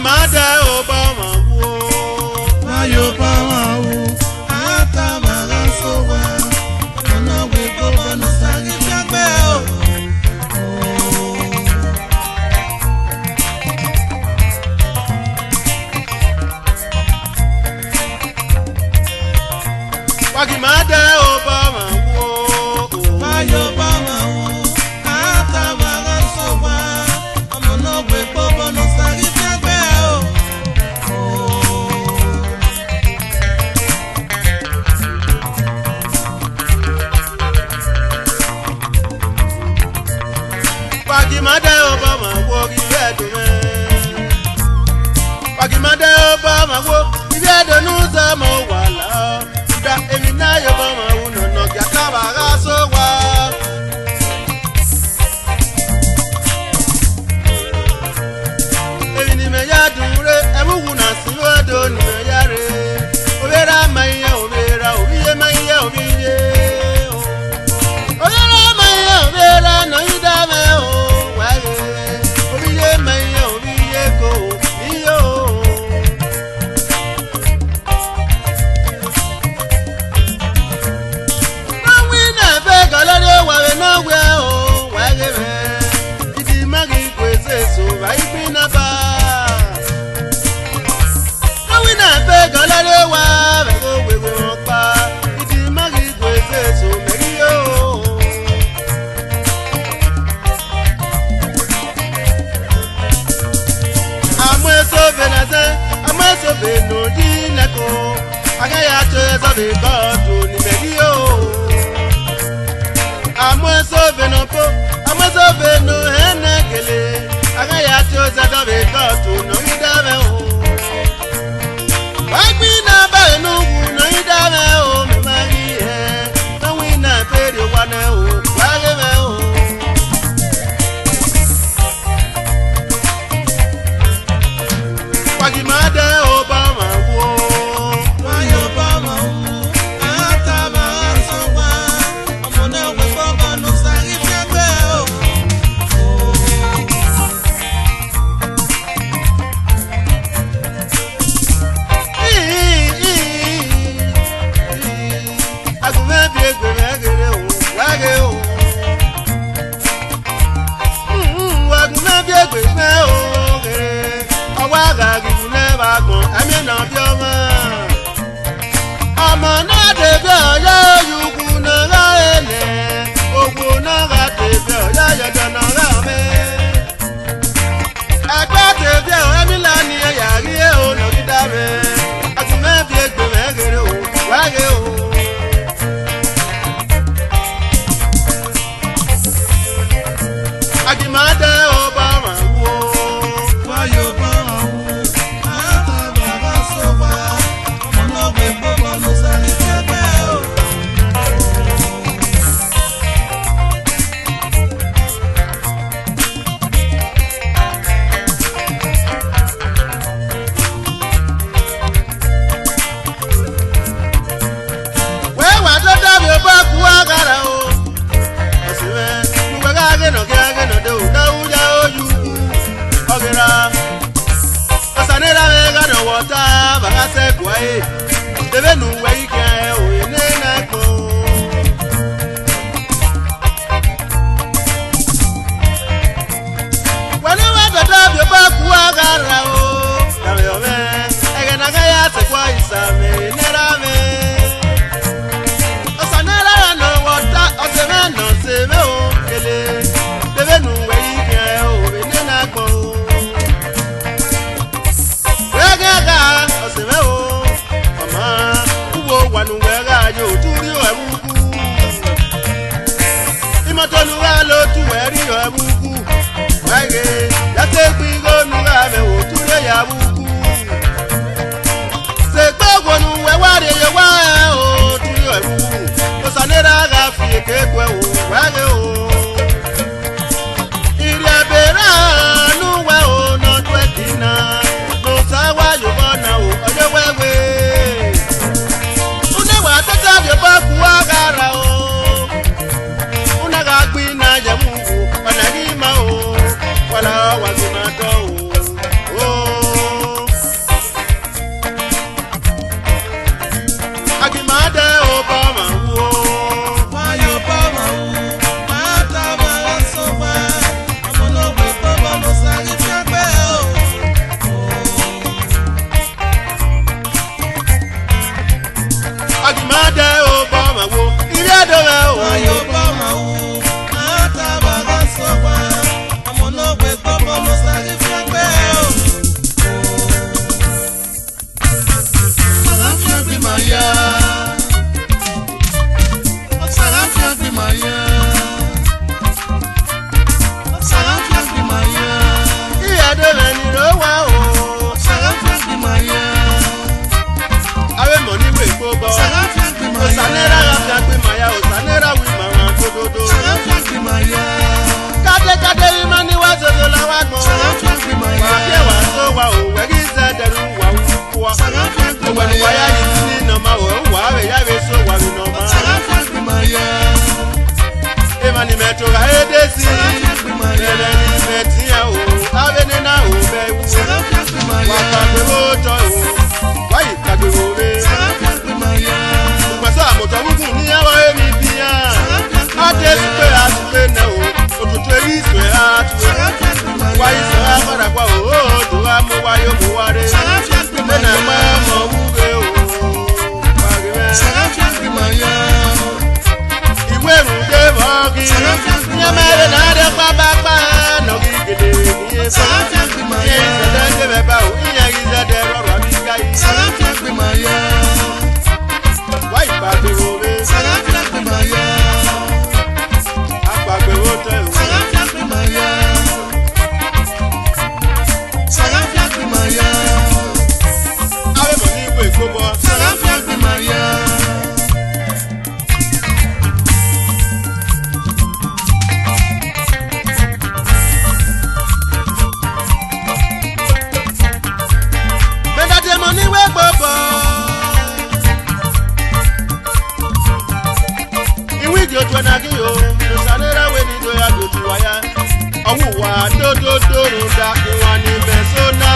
Wagimada Obama wo Ayo Obama wo Ata Bagasowa Ona we go banu sagi jagbe o Wagimada Obama wo Ayo Obama wo Ata Bagasowa Ona we go banu sagi jagbe o Wagimada Obama wo gibedo me Wagimada Obama wo gibedo nuza mo wala da emina yo Obama wo no gya kabara so wa Emini me ya dure emuwu na siwodo ni me ya re obera maiya obera obiye maiya obiye obera maiya obera no idame o Beno dinako agaya cheza begodu ni medio amweso benopo amweso beno henekele agaya cheza begodu no idame o wagina benu no idame o memagi he no wina perio wane o wageme o Wagimada Obama wo Ayo Obama wo Ata Bagasowa Ona we go banu sagi jagbe o Agume biegbe megere o wage o Wagume biegbe me o gere Awaga gibu never go emi na bi ọmọ na de bi oya yugu na ga ele ogbo na ga de bi oya yodo na ga me egbe de bi o emi la ni ya ri e o no ri da me ati me bi egbe me gere o wa ge o Wagimada Obama wo Ayo Obama wo Ata Bagasowa Ona we go banu sagi jagbe o we wa do da bi ba ku agara o osiwe we ga ge no de o da u ja o yu ogera asanera we ga no wota ba ga se kwae debe nu we ike o ene na ko wani wa do da bi ba ku agara o da me o me ege na ga ya se kwa isa me nera me asanera no wota o se me no se me o kele debe nu we ike o ene na ko Wegega oseme o mama uwo wanu wega yo turi o ebuku Imotolu wa lo tu eri o ebuku wege ya se gbigo nu ga me o turi ya buku Se gbogbo nu we wa re yo wa o turi o ebuku o sanera ga fi eke gwe o wege o Iri abera nu we o no twetina Sawa yo bona o oyo wewe Une wa tata bi ba ku agara o Una ga gbi na je mu o ona ni ma o wala wa gbi ma to o Mani meto ga edesi. Nene ni metia o. Avene na o bewu. Waka gbe moto o. Wayi kagbe obe. Ugbaso amoto bugun ni awa emi biya. Ade supe asupe na o. Otutu eri sue atuwe. Wayi so amara kwa o. To amu wayo mo ware. Nena ma mo wuwe o. Wagime. Iwe rude bogi. Nyamere na de papa no gigede ni esa. Ye se de beba o. Iya ize de roro abiga yi. Why baby obe? Agbagbe hotel. Awe mo ni we gobo. Meda de mo ni we gobo. Ojo na ki o, no sanera we ni do ya do tuwaya. Owu wa do ro da iwa ni persona.